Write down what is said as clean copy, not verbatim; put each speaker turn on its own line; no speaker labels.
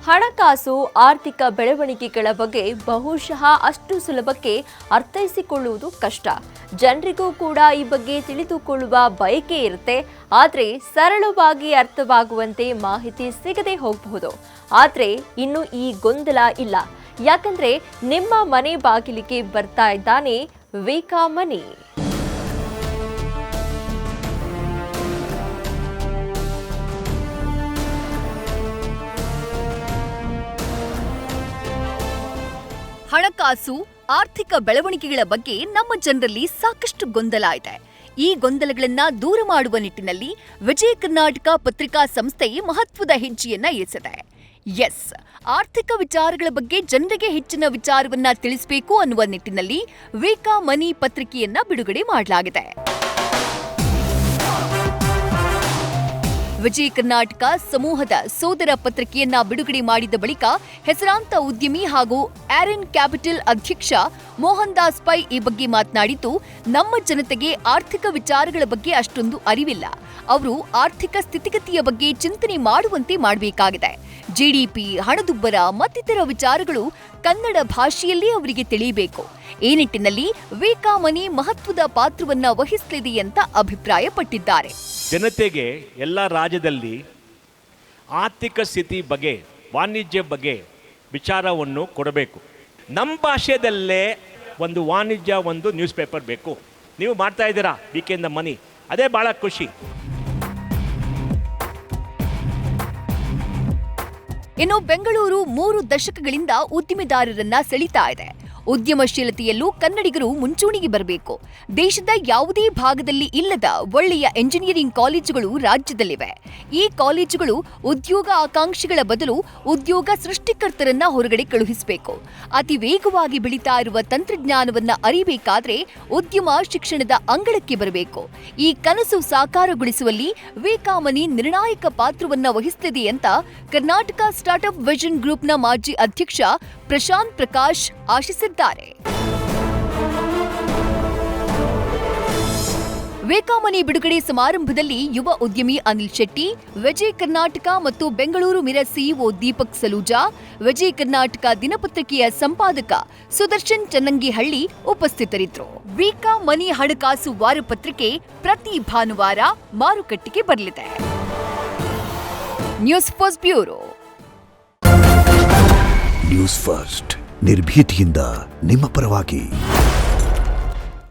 ಹಣಕಾಸು ಆರ್ಥಿಕ ಬೆಳವಣಿಗೆಗಳ ಬಗ್ಗೆ ಬಹುಶಃ ಅಷ್ಟು ಸುಲಭಕ್ಕೆ ಅರ್ಥೈಸಿಕೊಳ್ಳುವುದು ಕಷ್ಟ. ಜನರಿಗೂ ಕೂಡ ಈ ಬಗ್ಗೆ ತಿಳಿದುಕೊಳ್ಳುವ ಬಯಕೆ ಇರುತ್ತೆ. ಆದರೆ ಸರಳವಾಗಿ ಅರ್ಥವಾಗುವಂತೆ ಮಾಹಿತಿ ಸಿಗದೆ ಹೋಗಬಹುದು. ಆದರೆ ಇನ್ನು ಈ ಗೊಂದಲ ಇಲ್ಲ. ಯಾಕಂದ್ರೆ ನಿಮ್ಮ ಮನೆ ಬಾಗಿಲಿಗೆ ಬರ್ತಾ ಇದ್ದಾನೆ ವಿಕಾ ಮನಿ.
ಹಣಕಾಸು ಆರ್ಥಿಕ ಬೆಳವಣಿಗೆಗಳ ಬಗ್ಗೆ ನಮ್ಮ ಜನರಲ್ಲಿ ಸಾಕಷ್ಟು ಗೊಂದಲ ಇದೆ. ಈ ಗೊಂದಲಗಳನ್ನ ದೂರ ಮಾಡುವ ನಿಟ್ಟಿನಲ್ಲಿ ವಿಜಯ ಕರ್ನಾಟಕ ಪತ್ರಿಕಾ ಸಂಸ್ಥೆ ಮಹತ್ವದ ಹೆಜ್ಜೆಯನ್ನ ಇರಿಸಿದೆ. ಆರ್ಥಿಕ ವಿಚಾರಗಳ ಬಗ್ಗೆ ಜನರಿಗೆ ಹೆಚ್ಚಿನ ವಿಚಾರವನ್ನ ತಿಳಿಸಬೇಕು ಅನ್ನುವ ನಿಟ್ಟಿನಲ್ಲಿ ವಿಕಾ ಮನಿ ಪತ್ರಿಕೆಯನ್ನ ಬಿಡುಗಡೆ ಮಾಡಲಾಗಿದೆ. ವಿಜಯ ಕರ್ನಾಟಕ ಸಮೂಹದ ಸೋದರ ಪತ್ರಿಕೆಯನ್ನ ಬಿಡುಗಡೆ ಮಾಡಿದ ಬಳಿಕ ಹೆಸರಾಂತ ಉದ್ಯಮಿ ಹಾಗೂ ಆರನ್ ಕ್ಯಾಪಿಟಲ್ ಅಧ್ಯಕ್ಷ ಮೋಹನ್ ದಾಸ್ ಪೈ ಈ ಬಗ್ಗೆ ಮಾತನಾಡಿದ್ದು, ನಮ್ಮ ಜನತೆಗೆ ಆರ್ಥಿಕ ವಿಚಾರಗಳ ಬಗ್ಗೆ ಅಷ್ಟೊಂದು ಅರಿವಿಲ್ಲ. ಅವರು ಆರ್ಥಿಕ ಸ್ಥಿತಿಗತಿಯ ಬಗ್ಗೆ ಚಿಂತನೆ ಮಾಡುವಂತೆ ಮಾಡಬೇಕಾಗಿದೆ. ಜಿಡಿಪಿ, ಹಣದುಬ್ಬರ ಮತ್ತಿತರ ವಿಚಾರಗಳು ಕನ್ನಡ ಭಾಷೆಯಲ್ಲೇ ಅವರಿಗೆ ತಿಳಿಯಬೇಕು. ಈ ನಿಟ್ಟಿನಲ್ಲಿ ವಿಕಾ ಮನಿ ಮಹತ್ವದ ಪಾತ್ರವನ್ನ ವಹಿಸಲಿದೆ ಅಂತ ಅಭಿಪ್ರಾಯಪಟ್ಟಿದ್ದಾರೆ.
ಜನತೆಗೆ ಎಲ್ಲ ರಾಜ್ಯದಲ್ಲಿ ಆರ್ಥಿಕ ಸ್ಥಿತಿ ಬಗ್ಗೆ, ವಾಣಿಜ್ಯ ಬಗ್ಗೆ ವಿಚಾರವನ್ನು ಕೊಡಬೇಕು. ನಮ್ಮ ಭಾಷೆಯಲ್ಲೇ ಒಂದು ವಾಣಿಜ್ಯ ಒಂದು ನ್ಯೂಸ್ ಪೇಪರ್ ಬೇಕು. ನೀವು ಮಾಡ್ತಾ ಇದ್ದೀರಾ ವಿಕೆಂಡ್ ಮನಿ, ಅದೇ ಭಾಳ ಖುಷಿ.
ಇನ್ನು ಬೆಂಗಳೂರು 3 ದಶಕಗಳಿಂದ ಉದ್ದಿಮೆದಾರರನ್ನ ಸೆಳೀತಾ ಇದೆ. ಉದ್ಯಮಶೀಲತೆಯಲ್ಲೂ ಕನ್ನಡಿಗರು ಮುಂಚೂಣಿಗೆ ಬರಬೇಕು. ದೇಶದ ಯಾವುದೇ ಭಾಗದಲ್ಲಿ ಇಲ್ಲದ ಒಳ್ಳೆಯ ಎಂಜಿನಿಯರಿಂಗ್ ಕಾಲೇಜುಗಳು ರಾಜ್ಯದಲ್ಲಿವೆ. ಈ ಕಾಲೇಜುಗಳು ಉದ್ಯೋಗ ಆಕಾಂಕ್ಷಿಗಳ ಬದಲು ಉದ್ಯೋಗ ಸೃಷ್ಟಿಕರ್ತರನ್ನ ಹೊರಗಡೆ ಕಳುಹಿಸಬೇಕು. ಅತಿ ವೇಗವಾಗಿ ಬೆಳೀತಾ ಇರುವ ತಂತ್ರಜ್ಞಾನವನ್ನ ಅರಿಬೇಕಾದ್ರೆ ಉದ್ಯಮ ಶಿಕ್ಷಣದ ಅಂಗಳಕ್ಕೆ ಬರಬೇಕು. ಈ ಕನಸು ಸಾಕಾರಗೊಳಿಸುವಲ್ಲಿ ವಿಕಾ ಮನಿ ನಿರ್ಣಾಯಕ ಪಾತ್ರವನ್ನ ವಹಿಸಲಿದೆ ಅಂತ ಕರ್ನಾಟಕ ಸ್ಟಾರ್ಟ್ಅಪ್ ವಿಷನ್ ಗ್ರೂಪ್ನ ಮಾಜಿ ಅಧ್ಯಕ್ಷ ಪ್ರಶಾಂತ್ ಪ್ರಕಾಶ್ ಆಶಿಸಿದ್ದಾರೆ. ವಿಕಾ ಮನಿ ಬಿಡುಗಡೆ ಸಮಾರಂಭದಲ್ಲಿ ಯುವ ಉದ್ಯಮಿ ಅನಿಲ್ ಶೆಟ್ಟಿ, ವಿಜಯ ಕರ್ನಾಟಕ ಮತ್ತು ಬೆಂಗಳೂರು ಮಿರರ್ ಸಿಇಒ ದೀಪಕ್ ಸಲೂಜಾ, ವಿಜಯ ಕರ್ನಾಟಕ ದಿನಪತ್ರಿಕೆಯ ಸಂಪಾದಕ ಸುದರ್ಶನ್ ಚನ್ನಂಗಿಹಳ್ಳಿ ಉಪಸ್ಥಿತರಿದ್ದರು. ವಿಕಾ ಮನಿ ಹಣಕಾಸು ವಾರಪತ್ರಿಕೆ ಪ್ರತಿ ಭಾನುವಾರ ಮಾರುಕಟ್ಟೆಗೆ ಬರಲಿದೆ. News first bureau.
News first ನಿರ್ಭೀತಿಯಿಂದ ನಿಮ್ಮ ಪರವಾಗಿ.